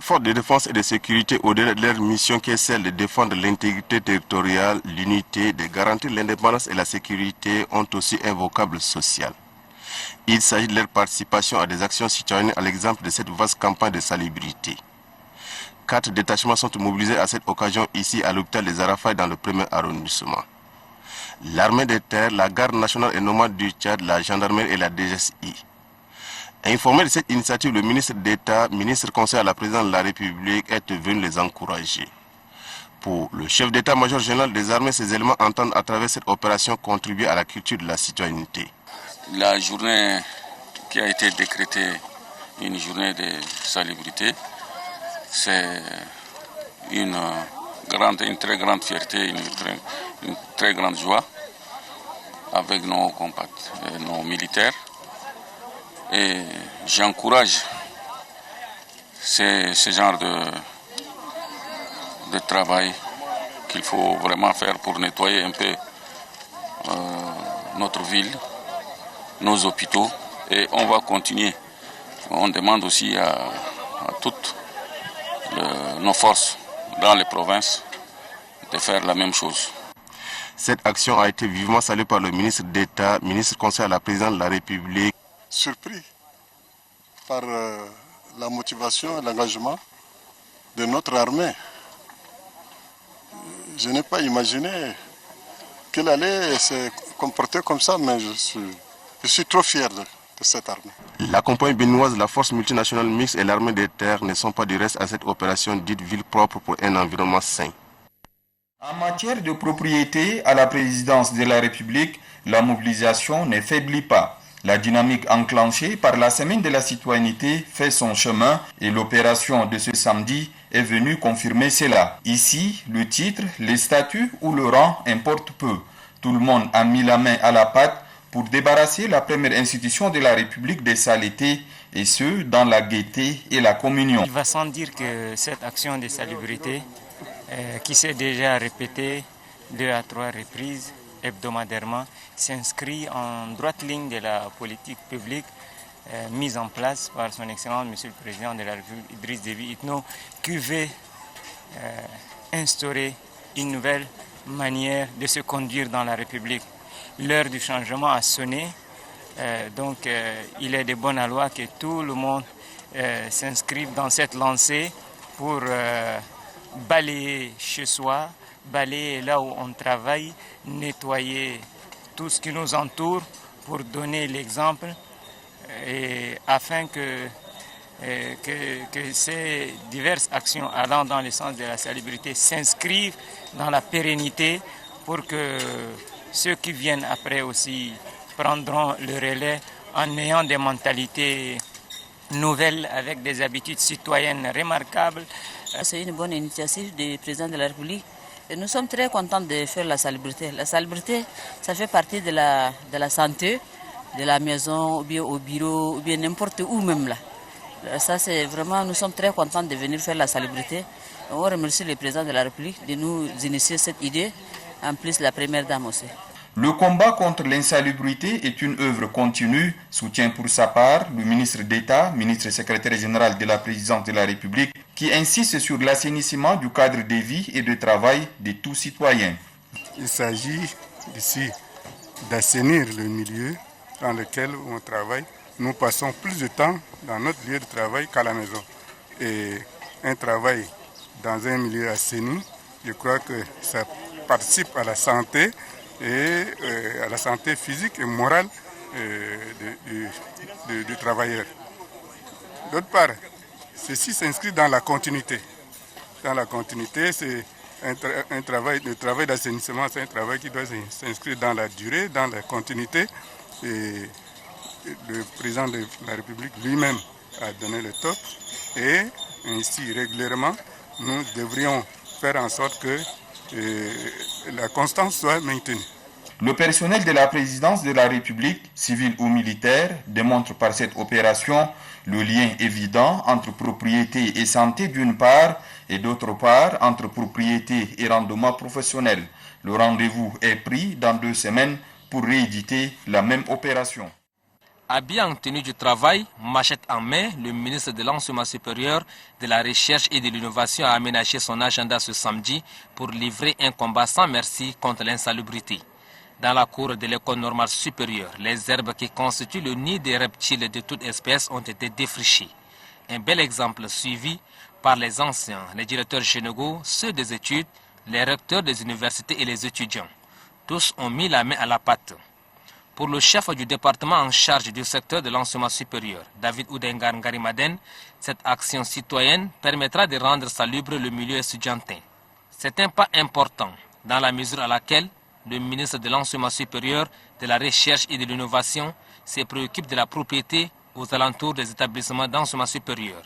forces de défense et de sécurité, au-delà de leur mission qui est celle de défendre l'intégrité territoriale, l'unité, de garantir l'indépendance et la sécurité, ont aussi un vocable social. Il s'agit de leur participation à des actions citoyennes à l'exemple de cette vaste campagne de salubrité. 4 détachements sont mobilisés à cette occasion ici à l'hôpital des Arafat dans le premier arrondissement. L'armée de terre, la garde nationale et nomade du Tchad, la gendarmerie et la DGSI. Informé de cette initiative, le ministre d'État, ministre conseiller à la présidence de la République, est venu les encourager. Pour le chef d'état-major général des armées, ces éléments entendent à travers cette opération contribuer à la culture de la citoyenneté. La journée qui a été décrétée une journée de salubrité, c'est une très grande fierté, une très grande joie avec nos compatriotes, nos militaires. Et j'encourage ce genre de travail qu'il faut vraiment faire pour nettoyer un peu notre ville, nos hôpitaux, et on va continuer. On demande aussi à toutes nos forces dans les provinces de faire la même chose. Cette action a été vivement saluée par le ministre d'État, ministre conseiller à la présidence de la République. Surpris par la motivation et l'engagement de notre armée. Je n'ai pas imaginé qu'elle allait se comporter comme ça, mais je suis trop fier de cette armée. La compagnie béninoise, la force multinationale mixte et l'armée des terres ne sont pas du reste à cette opération dite ville propre pour un environnement sain. En matière de propriété à la présidence de la République, la mobilisation ne faiblit pas. La dynamique enclenchée par la semaine de la citoyenneté fait son chemin et l'opération de ce samedi est venue confirmer cela. Ici, le titre, les statuts ou le rang importent peu. Tout le monde a mis la main à la pâte pour débarrasser la première institution de la République des saletés, et ce, dans la gaieté et la communion. Il va sans dire que cette action de salubrité, qui s'est déjà répétée 2 à 3 reprises hebdomadairement, s'inscrit en droite ligne de la politique publique mise en place par son Excellence Monsieur le Président de la République, Idriss Déby Itno, qui veut instaurer une nouvelle manière de se conduire dans la République. L'heure du changement a sonné, donc il est de bonne loi que tout le monde s'inscrive dans cette lancée pour balayer chez soi, balayer là où on travaille, nettoyer tout ce qui nous entoure pour donner l'exemple et afin que ces diverses actions allant dans le sens de la salubrité s'inscrivent dans la pérennité pour que ceux qui viennent après aussi prendront le relais en ayant des mentalités nouvelles avec des habitudes citoyennes remarquables. C'est une bonne initiative du président de la République. Et nous sommes très contents de faire la salubrité. La salubrité, ça fait partie de la santé, de la maison, ou bien au bureau, ou bien n'importe où même là. Ça, c'est vraiment, nous sommes très contents de venir faire la salubrité. On remercie le président de la République de nous initier cette idée, en plus la première dame aussi. Le combat contre l'insalubrité est une œuvre continue, soutient pour sa part le ministre d'État, ministre secrétaire général de la présidence de la République, qui insiste sur l'assainissement du cadre de vie et de travail de tout citoyen. Il s'agit ici d'assainir le milieu dans lequel on travaille. Nous passons plus de temps dans notre lieu de travail qu'à la maison. Et un travail dans un milieu assaini, je crois que ça participe à la santé et à la santé physique et morale du travailleur. D'autre part, ceci s'inscrit dans la continuité. Dans la continuité, c'est le travail d'assainissement, c'est un travail qui doit s'inscrire dans la durée, dans la continuité. Et le président de la République lui-même a donné le top. Et ainsi, régulièrement, nous devrions faire en sorte que la constance soit maintenue. Le personnel de la présidence de la République, civil ou militaire, démontre par cette opération le lien évident entre propriété et santé d'une part et d'autre part entre propriété et rendement professionnel. Le rendez-vous est pris dans 2 semaines pour rééditer la même opération. Habillé en tenue du travail, machette en main, le ministre de l'Enseignement supérieur, de la Recherche et de l'Innovation a aménagé son agenda ce samedi pour livrer un combat sans merci contre l'insalubrité. Dans la cour de l'école normale supérieure, les herbes qui constituent le nid des reptiles de toute espèce ont été défrichées. Un bel exemple suivi par les anciens, les directeurs généraux, ceux des études, les recteurs des universités et les étudiants. Tous ont mis la main à la pâte. Pour le chef du département en charge du secteur de l'enseignement supérieur, David Oudengar Ngarimaden, cette action citoyenne permettra de rendre salubre le milieu estudiantin. C'est un pas important dans la mesure à laquelle le ministre de l'Enseignement supérieur, de la Recherche et de l'Innovation se préoccupe de la propriété aux alentours des établissements d'enseignement supérieur.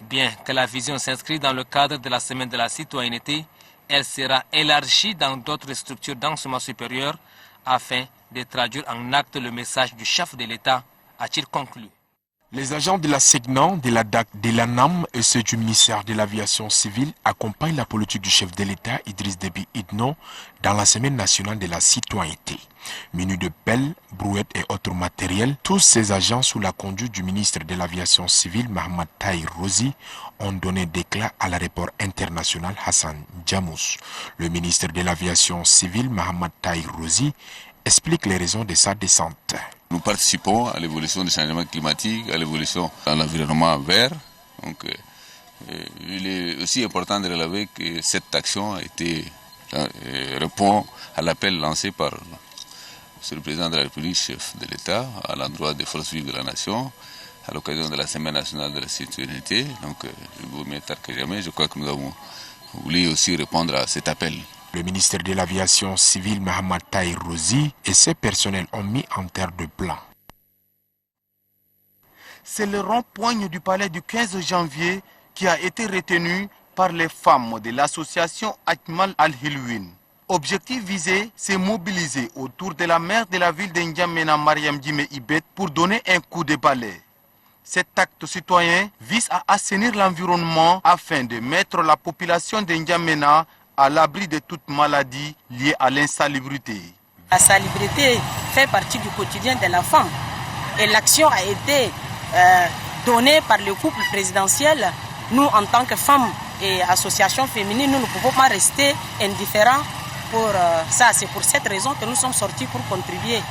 Bien que la vision s'inscrit dans le cadre de la semaine de la citoyenneté, elle sera élargie dans d'autres structures d'enseignement supérieur afin de traduire en acte le message du chef de l'État, a-t-il conclu. Les agents de la SEGNAN, de la DAC, de l'ANAM et ceux du ministère de l'Aviation civile accompagnent la politique du chef de l'État, Idriss Déby Itno, dans la semaine nationale de la citoyenneté. Munis de pelles, brouettes et autres matériels, tous ces agents sous la conduite du ministre de l'Aviation civile, Mohamed Tahir Rozi, ont donné d'éclat à l'aéroport international Hassan Djamous. Le ministre de l'Aviation civile, Mohamed Tahir Rozi, explique les raisons de sa descente. Nous participons à l'évolution du changement climatique, à l'évolution dans l'environnement vert. Donc, il est aussi important de relever que cette action a été répond à l'appel lancé par le président de la République, chef de l'État, à l'endroit des forces vives de la nation, à l'occasion de la Semaine nationale de la citoyenneté. Donc, je vous mets tard que jamais. Je crois que nous avons voulu aussi répondre à cet appel. Le ministre de l'Aviation civile, Mohamed Tahir Rozi, et ses personnels ont mis en terre de plan. C'est le rond-point du palais du 15 janvier qui a été retenu par les femmes de l'association Ajmal Al-Hilwin. Objectif visé, c'est mobiliser autour de la maire de la ville de N'Djamena, Mariam Djime Ibet, pour donner un coup de balai. Cet acte citoyen vise à assainir l'environnement afin de mettre la population de N'Djamena à l'abri de toute maladie liée à l'insalubrité. La salubrité fait partie du quotidien de la femme et l'action a été donnée par le couple présidentiel. Nous, en tant que femmes et associations féminines, nous ne pouvons pas rester indifférents pour ça. C'est pour cette raison que nous sommes sortis pour contribuer.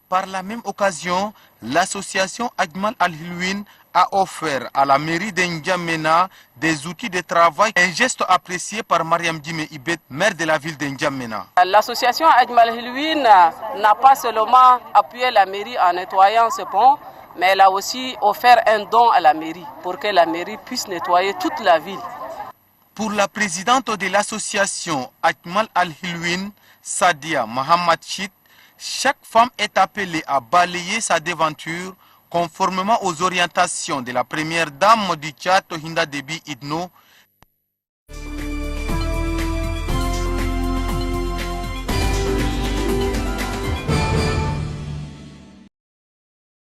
Par la même occasion, l'association Ajmal Al-Hilwin a offert à la mairie de N'Djamena des outils de travail, un geste apprécié par Mariam Djime Ibet, maire de la ville de N'Djamena. L'association Ajmal Al-Hilwin n'a pas seulement appuyé la mairie en nettoyant ce pont, mais elle a aussi offert un don à la mairie pour que la mairie puisse nettoyer toute la ville. Pour la présidente de l'association Ajmal Al-Hilwin, Sadia Mohamed Chit, chaque femme est appelée à balayer sa devanture conformément aux orientations de la première dame du Tchad, Hinda Déby Itno,